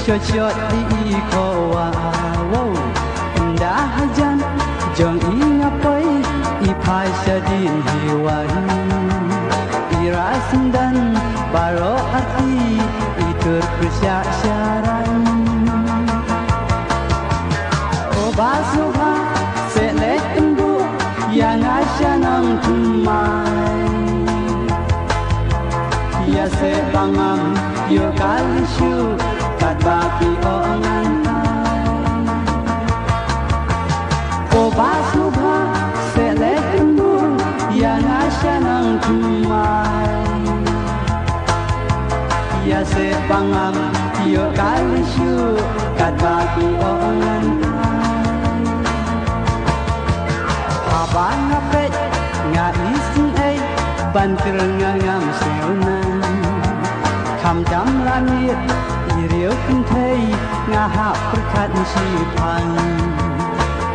shot di kowa wow dah hajan jong ingapai ipai sadin hiwan irasan baro arti itur persyaran obasuha selek embu yang asyanam tumai ya sebangam yo kalisyu kat bapi ongantai obasuha selek embu yang asyanam tumai ya sebangam yo kalisyu kat bapi ongantai abang apet nga isin ay bantir nga ngam seunan kam jam langit iriu kentai nga hap perkat sipan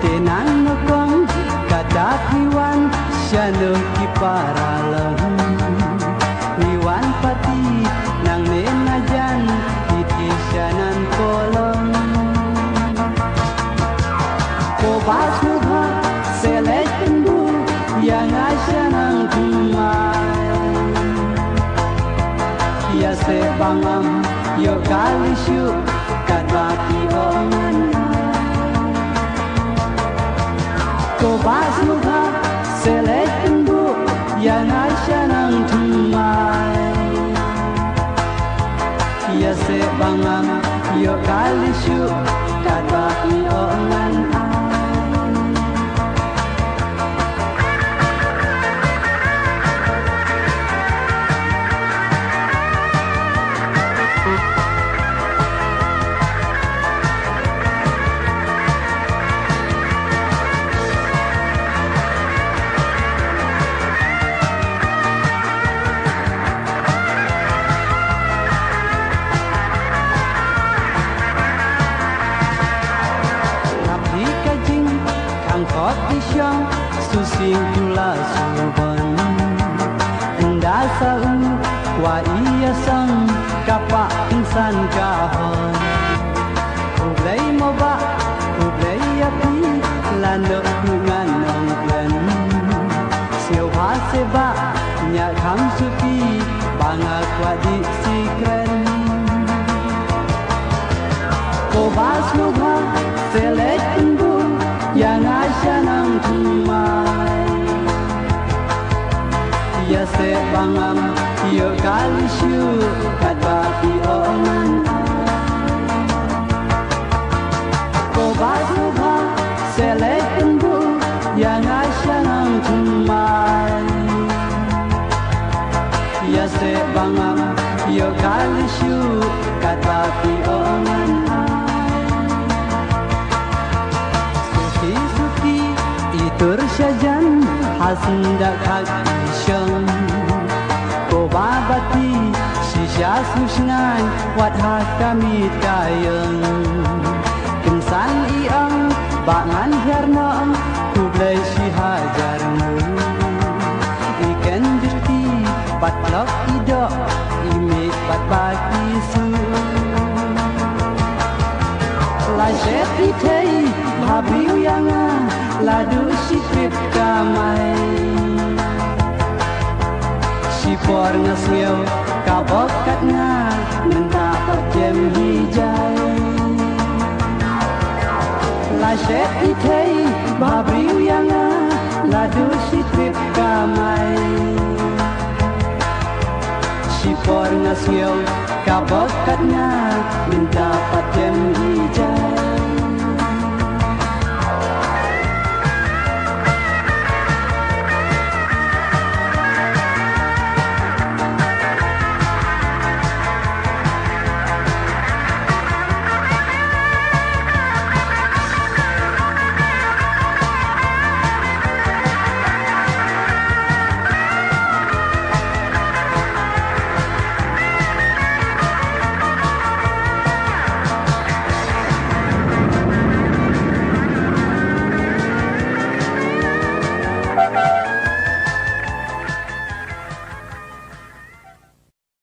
tenang nokong kadakiwan syanu kiparalem niwan pati nang nenajan itisyanan kolong kobasuha selek embu yang asyanang tumai ya sebangam yo kalisyu kat baki ongan kobasuha selek embu yang asyanang tumai ya sebangam yo kalisyu kat baki ongan Isyang susing tula suban enda sau wa iya sang kapak insan kahon ublay mo ba ublay api lano kungan nong plan siêu ha seba nya kham suki banga kwa di sikren ko bas mo ha selek embu yang asyanang tumai ya sebangam yo kalisyu kat bapi ongan ko basuha selek embu yang asyanang tumai ya sebangam yo kalisyu kat bapi ongan itur syajan hasnda khak isyang ko babati sisya susnan wat ha kami tayang insan iang bangan herna kublai si hajarmu ikan dirti patlok idok imik pat baki su la jet itei habiu yang ladu sikrip kamai sipor ngasiau kabokat nga mentapat jem hijai la syet itei babriu yang ladu sikrip kamai sipor ngasiau kabokat nga mentapat jem